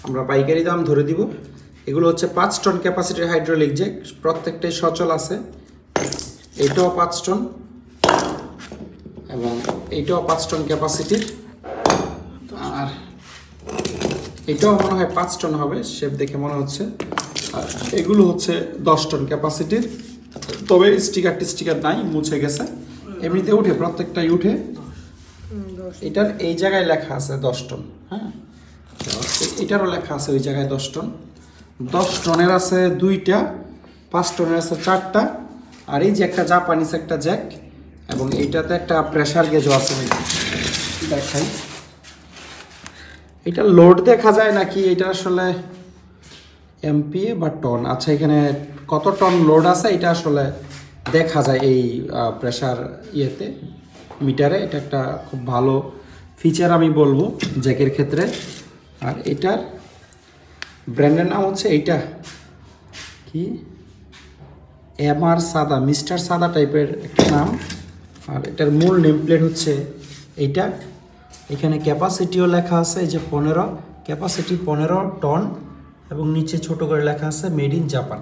আমরা পাইকারি দাম ধরে দিব। এগুলো হচ্ছে 5 টন ক্যাপাসিটির হাইড্রোলিক জ্যাক, প্রত্যেকটাই সচল আছে। এইটাও 5 টন, এবং এইটাও 5 টন ক্যাপাসিটির, আর এটাও মনে হয় 5 টন হবে, শেপ দেখে মনে হচ্ছে। আর এগুলো হচ্ছে 10 টন ক্যাপাসিটির, তবে স্টিকার নাই, মুছে গেছে। এমনিতে উঠে, প্রত্যেকটাই উঠে। এটার এই জায়গায় লেখা আছে 10 টন, হ্যাঁ, এটারও লেখা আছে ওই জায়গায় 10 টন। 10 টনের আছে 2টা, 5 টনের আছে 4টা, আর এই যে একটা জাপানিজ একটা জ্যাক, এবং এইটাতে একটা প্রেসার গেজও আছে। দেখাই, এটা লোড দেখা যায় নাকি, এটা আসলে এমপিএ বা টন। আচ্ছা, এখানে কত টন লোড আছে এটা আসলে দেখা যায় এই প্রেসার ইয়েতে, মিটারে। এটা একটা খুব ভালো ফিচার আমি বলবো জ্যাকের ক্ষেত্রে। আর এটার ব্র্যান্ডের নাম হচ্ছে এইটা কি এমআর সাদা, মিস্টার সাদা টাইপের একটা নাম। আর এটার মূল নেম প্লেট হচ্ছে এইটা। এখানে ক্যাপাসিটিও লেখা আছে, এই যে 15 ক্যাপাসিটি 15 টন, এবং নিচে ছোট করে লেখা আছে মেড ইন জাপান।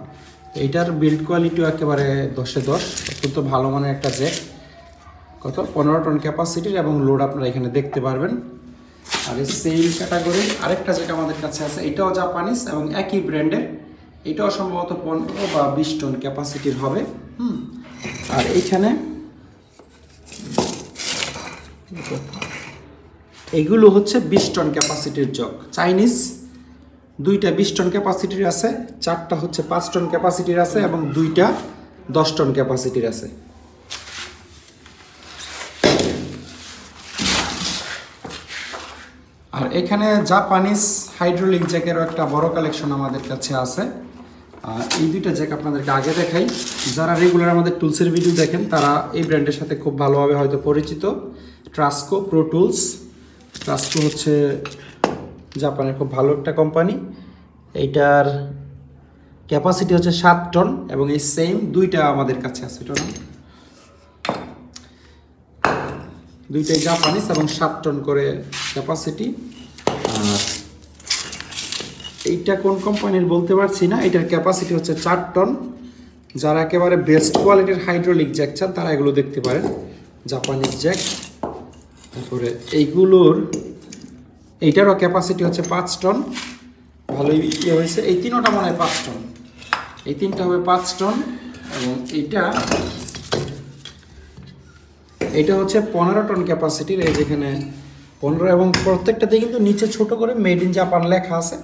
এইটার বিল্ড কোয়ালিটিও একেবারে 10-এ 10, অত্যন্ত ভালো মানের একটা জ্যাক। কত 15 টন ক্যাপাসিটির, এবং লোড আপনারা এখানে দেখতে পারবেন। আর এই সেম ক্যাটাগরির আরেকটা জ্যাক আমাদের কাছে আছে, এটাও জাপানিজ এবং একই ব্র্যান্ডের। এটাও সম্ভবত 15 বা 20 টন ক্যাপাসিটির হবে। আর এইখানে এগুলো হচ্ছে 20 টন ক্যাপাসিটির জগ, চাইনিজ। দুইটা 20 টন ক্যাপাসিটির আছে, চারটা হচ্ছে 5 টন ক্যাপাসিটির আছে, এবং দুইটা 10 টন ক্যাপাসিটির আছে। আর এখানে জাপানিজ হাইড্রোলিক জ্যাকেরও একটা বড় কালেকশন আমাদের কাছে আছে। আর এই দুইটা জ্যাক আপনাদেরকে আগে দেখাই। যারা রেগুলার আমাদের টুলসের ভিডিও দেখেন তারা এই ব্র্যান্ডের সাথে খুব ভালোভাবে হয়তো পরিচিত, ট্রাস্কো প্রো টুলস। ট্রাস্কো হচ্ছে জাপানের খুব ভালো একটা কোম্পানি। এইটার ক্যাপাসিটি হচ্ছে 7 টন, এবং এই সেম দুইটা আমাদের কাছে আছে। এটা না, দুইটাই জাপানিজ এবং 7 টন করে ক্যাপাসিটি। আর এইটা কোন কোম্পানির বলতে পারছি না। এটার ক্যাপাসিটি হচ্ছে 4 টন। যারা একেবারে বেস্ট কোয়ালিটির হাইড্রোলিক জ্যাক চান তারা এগুলো দেখতে পারেন, জাপানিজ জ্যাক। তারপরে এইগুলোর এইটারও ক্যাপাসিটি হচ্ছে 5 টন। ভালোই ইয়ে হয়েছে। এই তিনটা মনে হয় 5 টন, এই তিনটা হবে 5 টন। এবং এইটা হচ্ছে 15 টন ক্যাপাসিটির। এই যেখানে 15, এবং প্রত্যেকটাতে কিন্তু নিচে ছোট করে মেড ইন জাপান লেখা আছে।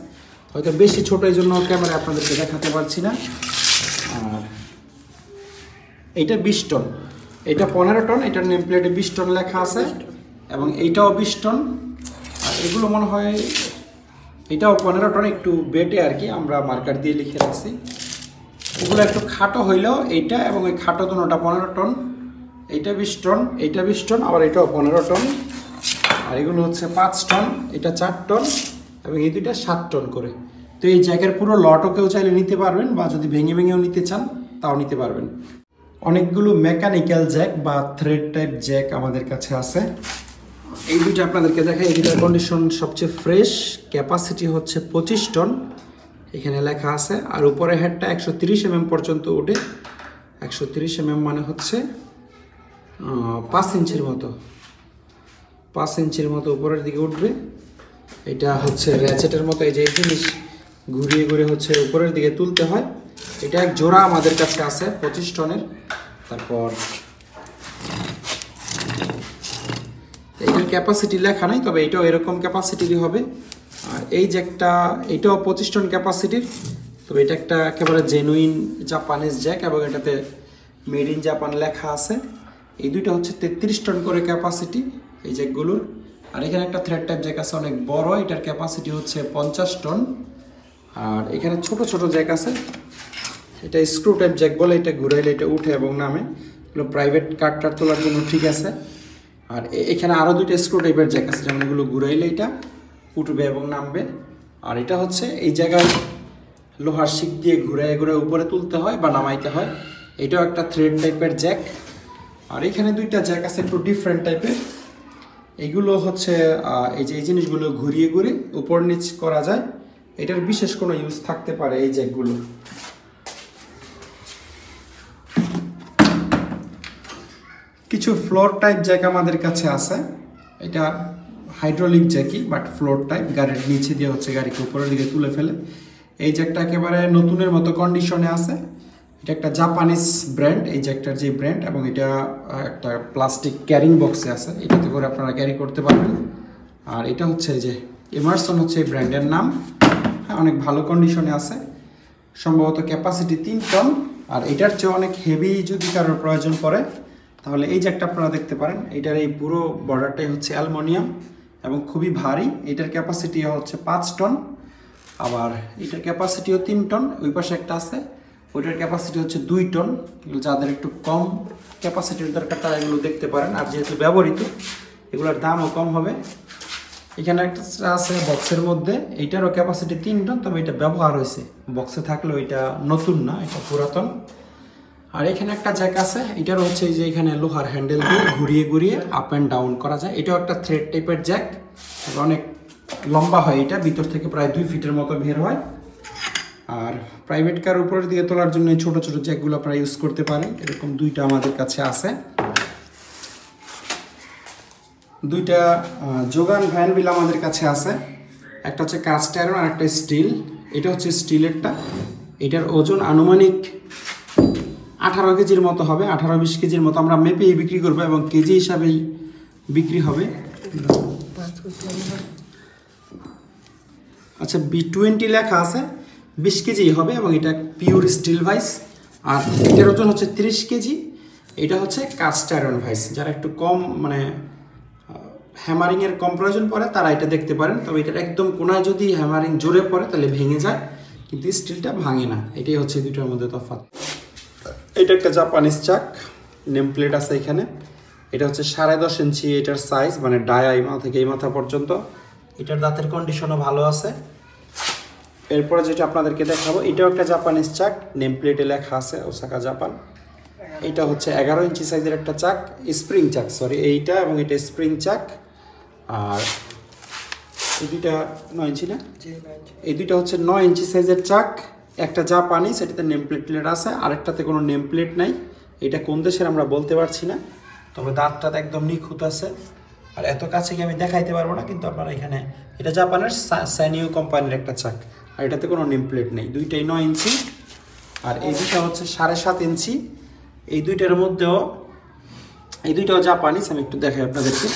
হয়তো বেশি ছোট, এই জন্য ক্যামেরা আপনাদেরকে দেখাতে পারছি না। আর এইটা 20 টন, এটা 15 টন, এটার নেম প্লেটে 20 টন লেখা আছে, এবং এইটাও 20 টন। আর এগুলো মনে হয় এটাও 15 টন, একটু বেটে আর কি, আমরা মার্কার দিয়ে লিখে রাখছি। এগুলো একটু খাটো হইলেও এইটা এবং এই খাটো দুটোটা 15 টন। এইটা 20 টন, এইটা 20 টন, আবার এটাও 15 টন। আর এগুলো হচ্ছে 5 টন, এটা 4 টন, এবং এই দুইটা 7 টন করে। তো এই জ্যাকের পুরো লটও কেউ চাইলে নিতে পারবেন, বা যদি ভেঙে ভেঙেও নিতে চান তাও নিতে পারবেন। অনেকগুলো মেকানিক্যাল জ্যাক বা থ্রেড টাইপ জ্যাক আমাদের কাছে আছে। এই দুইটা আপনাদেরকে দেখাই। এই দুইটার কন্ডিশন সবচেয়ে ফ্রেশ। ক্যাপাসিটি হচ্ছে 25 টন, এখানে লেখা আছে। আর উপরে হেডটা 130 mm পর্যন্ত ওঠে। 130 mm মানে হচ্ছে 5 ইঞ্চির মতো, 5 ইঞ্চির মতো উপরের দিকে উঠবে। এটা হচ্ছে র্যাচেটের মতো, এই যে এই জিনিস ঘুরিয়ে ঘুরিয়ে হচ্ছে উপরের দিকে তুলতে হয়। এটা এক জোড়া আমাদের কাছে আছে 25 টনের। তারপর এইটার ক্যাপাসিটি লেখা নাই, তবে এটাও এরকম ক্যাপাসিটিরই হবে। আর এই জ্যাকটা এটাও 25 টন ক্যাপাসিটির, তবে এটা একটা একেবারে জেনুইন জাপানিজ জ্যাক, এবং এটাতে মেড ইন জাপান লেখা আছে। এই দুইটা হচ্ছে 33 টন করে ক্যাপাসিটি এই জ্যাকগুলোর। আর এখানে একটা থ্রেড টাইপ জ্যাক আছে অনেক বড়, এটার ক্যাপাসিটি হচ্ছে 50 টন। আর এখানে ছোট ছোট জ্যাক আছে, এটা স্ক্রু টাইপ জ্যাক বলে, এটা ঘুরাইলে এটা উঠে এবং নামে। এগুলো প্রাইভেট কার্ড তোলার জন্য ঠিক আছে। আর এখানে আরও দুইটা স্ক্রু টাইপের জ্যাক আছে, যেমন এগুলো ঘুরাইলে এটা উঠবে এবং নামবে। আর এটা হচ্ছে এই জায়গায় লোহার শিক দিয়ে ঘুরায় ঘুরায় উপরে তুলতে হয় বা নামাইতে হয়। এটাও একটা থ্রেড টাইপের জ্যাক। আর এখানে দুইটা জ্যাক আছে একটু ডিফারেন্ট টাইপের। এইগুলো হচ্ছে এই যে এই জিনিসগুলো ঘুরিয়ে ঘুরিয়ে উপর নিচ করা যায়। এটার বিশেষ কোনো ইউজ থাকতে পারে এই জ্যাকগুলো। কিছু ফ্লোর টাইপ জ্যাক আমাদের কাছে আছে। এটা হাইড্রোলিক জ্যাকই, বাট ফ্লোর টাইপ, গাড়ির নিচে দিয়ে হচ্ছে গাড়িকে উপরের দিকে তুলে ফেলে। এই জ্যাকটা একেবারে নতুনের মতো কন্ডিশনে আছে। এটা একটা জাপানিজ ব্র্যান্ড, এই জ্যাকটার যে ব্র্যান্ড, এবং এটা একটা প্লাস্টিক ক্যারিং বক্সে আছে, এটাতে করে আপনারা ক্যারি করতে পারবেন। আর এটা হচ্ছে যে এমারসন হচ্ছে এই ব্র্যান্ডের নাম। অনেক ভালো কন্ডিশনে আছে, সম্ভবত ক্যাপাসিটি 3 টন। আর এটার চেয়ে অনেক হেভি যদি কারোর প্রয়োজন পড়ে তাহলে এই জ্যাকটা আপনারা দেখতে পারেন। এটার এই পুরো বর্ডারটাই হচ্ছে অ্যালুমিনিয়াম এবং খুবই ভারী। এটার ক্যাপাসিটি হচ্ছে 5 টন। আবার এটার ক্যাপাসিটিও 3 টন। ওই পাশে একটা আছে, ওইটার ক্যাপাসিটি হচ্ছে 2 টন। যাদের একটু কম ক্যাপাসিটির দরকার তারা এগুলো দেখতে পারেন। আর যেহেতু ব্যবহৃত, এগুলোর দামও কম হবে। এখানে একটা আছে বক্সের মধ্যে, এইটারও ক্যাপাসিটি 3 টন, তবে এটা ব্যবহার হয়েছে, বক্সে থাকলেও এটা নতুন না, এটা পুরাতন। আর এখানে একটা জ্যাক আছে, এটার হচ্ছে যে এখানে লোহার হ্যান্ডেল দিয়ে ঘুরিয়ে ঘুরিয়ে আপ অ্যান্ড ডাউন করা যায়। এটাও একটা থ্রেড টাইপের জ্যাক, অনেক লম্বা হয়, এটা ভিতর থেকে প্রায় 2 ফিটের মতো বের হয়। আর প্রাইভেট কার উপরের দিকে তোলার জন্য ছোট ছোট জ্যাকগুলো আপনারা ইউজ করতে পারেন। এরকম 2টা আমাদের কাছে আছে, 2টা যোগান ভ্যান বিল আমাদের কাছে আছে। একটা হচ্ছে কাস্ট আয়রন আর একটা স্টিল। এটা হচ্ছে স্টিলেরটা, এটার ওজন আনুমানিক 18 কেজির মতো হবে, 18-20 কেজির মতো। আমরা মেপেই বিক্রি করবো এবং কেজি হিসাবেই বিক্রি হবে। আচ্ছা, B20 লেখা আছে, 20 কেজি হবে এবং এটা পিওর স্টিল ভাইস। আর এটার ওজন হচ্ছে 30 কেজি। এটা হচ্ছে কাস্ট আয়রন ভাইস। যারা একটু কম মানে হ্যামারিংয়ের কম প্রয়োজন পড়ে তারা এটা দেখতে পারেন, তবে এটার একদম কোনায় যদি হ্যামারিং জোরে পড়ে তাহলে ভেঙে যায়, কিন্তু স্টিলটা ভাঙে না। এটাই হচ্ছে দুটোর মধ্যে তফাৎ। এটা একটা জাপানিজ চাক, নেম প্লেট আছে এখানে। এটা হচ্ছে 10.5 ইঞ্চি এটার সাইজ, মানে ডায়া এই মাথা থেকে এই মাথা পর্যন্ত। এটার দাঁতের কন্ডিশনও ভালো আছে। এরপরে যেটা আপনাদেরকে দেখাবো, এটাও একটা জাপানিজ চাক, নেম প্লেটে লেখা আছে ওসাকা জাপান। এটা হচ্ছে 11 ইঞ্চি সাইজের একটা চাক, স্প্রিং চাক, সরি এইটা এবং এটা স্প্রিং চাক। আর এই দুইটা 9 ইঞ্চি না, এই দুইটা হচ্ছে 9 ইঞ্চি সাইজের চাক। একটা জাপানি, সেটাতে নেম প্লেট আছে, আরেকটাতে কোনো নেম প্লেট নাই। এটা কোন দেশের আমরা বলতে পারছি না, তবে দাঁতটাতে একদম নিখুঁত আছে। আর এত কাছে গিয়ে আমি দেখাইতে পারবো না, কিন্তু আপনারা এখানে, এটা জাপানের স্যানিও কোম্পানির একটা চাক, আর এটাতে কোনো নেম প্লেট নেই। দুইটাই 9 ইঞ্চি। আর এই দুইটা হচ্ছে 7.5 ইঞ্চি। এই দুইটার মধ্যেও, এই দুইটাও জাপানিজ। আমি একটু দেখাই আপনাদেরকে।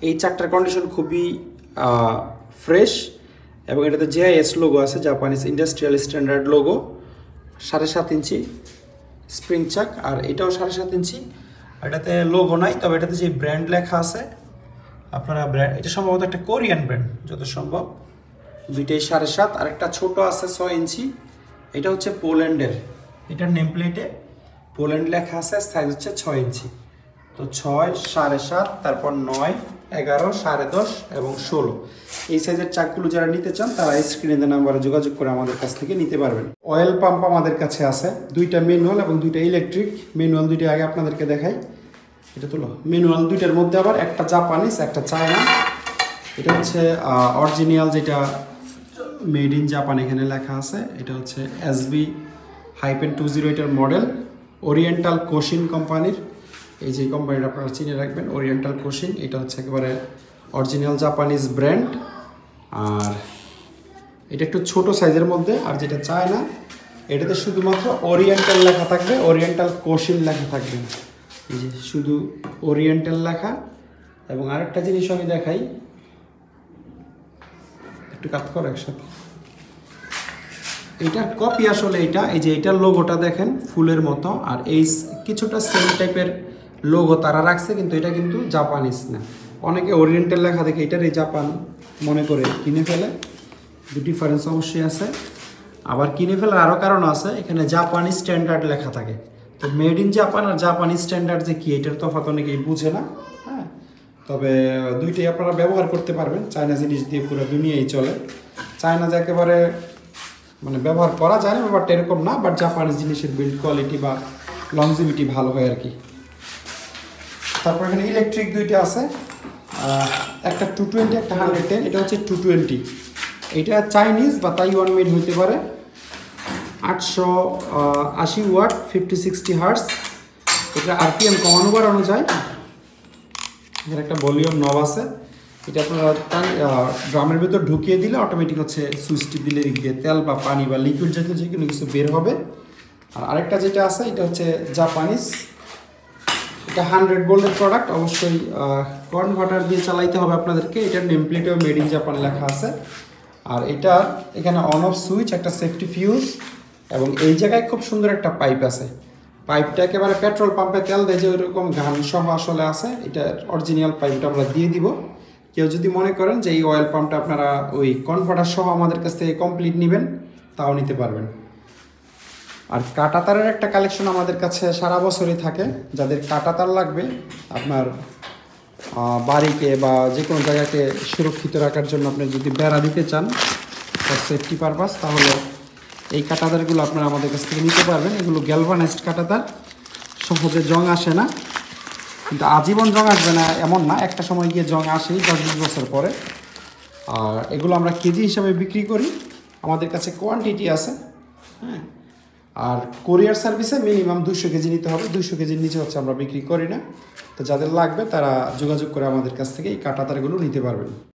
এই চাকটার কন্ডিশন খুবই ফ্রেশ এবং এটাতে JIS লোগো আছে, জাপানিজ ইন্ডাস্ট্রিয়াল স্ট্যান্ডার্ড লোগো। 7.5 ইঞ্চি স্প্রিং চাক, আর এটাও 7.5 ইঞ্চি। এটাতে লোগো নাই, তবে এটাতে যে ব্র্যান্ড লেখা আছে, আপনারা ব্র্যান্ড, এটা সম্ভবত একটা কোরিয়ান ব্র্যান্ড যত সম্ভব। দুইটাই 7.5। আর একটা ছোটো আছে 6 ইঞ্চি, এটা হচ্ছে পোল্যান্ডের। এটার নেম প্লেটে পোল্যান্ড লেখা আছে, সাইজ হচ্ছে 6 ইঞ্চি। তো 6, 7.5, তারপর 9, 11, 10.5 এবং 16। এই সাইজের চাকগুলো যারা নিতে চান তারা স্ক্রিনে দেওয়া নাম্বারে যোগাযোগ করে আমাদের কাছ থেকে নিতে পারবেন। অয়েল পাম্প আমাদের কাছে আছে, 2টা ম্যানুয়াল এবং 2টা ইলেকট্রিক। ম্যানুয়াল 2টা আগে আপনাদেরকে দেখাই, এটা তুলো। ম্যানুয়াল 2টার মধ্যে আবার একটা জাপানিজ, একটা চায়না। এটা হচ্ছে অরিজিনাল, যেটা মেড ইন জাপান এখানে লেখা আছে। এটা হচ্ছে SB-20 এটার মডেল, ওরিয়েন্টাল কোশিন কোম্পানির। এই যে কোম্পানিটা আপনারা চিনে রাখবেন, ওরিয়েন্টাল কোশিন। এটা হচ্ছে একেবারে অরিজিনাল জাপানিজ ব্র্যান্ড। আর এটা একটু ছোট সাইজের মধ্যে। আর যেটা চায়না, এটাতে শুধুমাত্র ওরিয়েন্টাল লেখা থাকবে, ওরিয়েন্টাল কোশিন লেখা থাকবে। এই যে শুধু ওরিয়েন্টাল লেখা। এবং আরেকটা জিনিস আমি দেখাই, একটু কাজ করো একসাথে। এইটার কপি আসলে এটা, এই যে এটার লোগোটা দেখেন ফুলের মতো, আর এই কিছুটা সেম টাইপের লোগো তারা রাখছে, কিন্তু এটা কিন্তু জাপানিজ না। অনেকে ওরিয়েন্টাল লেখা দেখে এটার এই জাপান মনে করে কিনে ফেলে, ডিফারেন্স অবশ্যই আছে। আবার কিনে ফেলার আরও কারণ আছে, এখানে জাপানি স্ট্যান্ডার্ড লেখা থাকে। তো মেড ইন জাপান আর জাপানি স্ট্যান্ডার্ড যে কি, এটার তফাৎ অনেকেই বুঝে না। হ্যাঁ, তবে দুইটাই আপনারা ব্যবহার করতে পারবেন। চায়না জিনিস দিয়ে পুরো দুনিয়াই চলে। চায়না যে একেবারে মানে ব্যবহার করা যায় না ব্যাপারটা এরকম না, বাট জাপানিজ জিনিসের বিল্ড কোয়ালিটি বা লংজিভিটি ভালো হয় আর কি। তারপর এখানে ইলেকট্রিক 2টা আছে, একটা 220, একটা 110। এটা হচ্ছে 220। এটা চাইনিজ বা তাইওয়ান মেড হইতে পারে। 880 ওয়াট, 50-60 হার্টজ। এটা RPM কমানো বাড়ানো যায়। এর একটা ভলিউম নব আছে, এটা আপনারা ড্রামের ভেতর ঢুকিয়ে দিলে অটোমেটিক হচ্ছে সুইচটি দিলে দিক দিয়ে তেল বা পানি বা লিকুইড জাতীয় যে কোনো কিছু বের হবে। আর আরেকটা যেটা আছে, এটা হচ্ছে জাপানিজ, এটা 100 ভোল্টের প্রোডাক্ট। অবশ্যই কনভার্টার দিয়ে চালাইতে হবে আপনাদেরকে। এটার নেম প্লেটেও মেড ইন জাপান লেখা আছে। আর এটা এখানে অন অফ সুইচ, একটা সেফটি ফিউজ, এবং এই জায়গায় খুব সুন্দর একটা পাইপ আছে। পাইপটা একেবারে পেট্রোল পাম্পে তেল দেয় যে ওইরকম ঘান সহ আসলে আছে। এটা অরিজিনাল পাইপটা আমরা দিয়ে দিব। কেউ যদি মনে করেন যে এই অয়েল পাম্পটা আপনারা ওই কনভার্টার সহ আমাদের কাছ থেকে কমপ্লিট নেবেন, তাও নিতে পারবেন। আর কাঁটাতারের একটা কালেকশন আমাদের কাছে সারা বছরই থাকে। যাদের কাঁটাতার লাগবে, আপনার বাড়িকে বা যে কোনো জায়গাকে সুরক্ষিত রাখার জন্য আপনি যদি বেড়া দিতে চান ফর সেফটি পারপাস, তাহলে এই কাঁটাতারগুলো আপনারা আমাদের কাছ থেকে নিতে পারবেন। এগুলো গ্যালভানাইজড কাঁটাতার, সহজে জং আসে না, কিন্তু আজীবন জং আসবে না এমন না, একটা সময় গিয়ে জং আসেই 10-20 বছর পরে। আর এগুলো আমরা কেজি হিসাবে বিক্রি করি, আমাদের কাছে কোয়ান্টিটি আছে। হ্যাঁ, আর কোরিয়ার সার্ভিসে মিনিমাম 200 কেজি নিতে হবে, 200 কেজির নিচে হচ্ছে আমরা বিক্রি করি না। তো যাদের লাগবে তারা যোগাযোগ করে আমাদের কাছ থেকে এই কাঁটাতারগুলো নিতে পারবেন।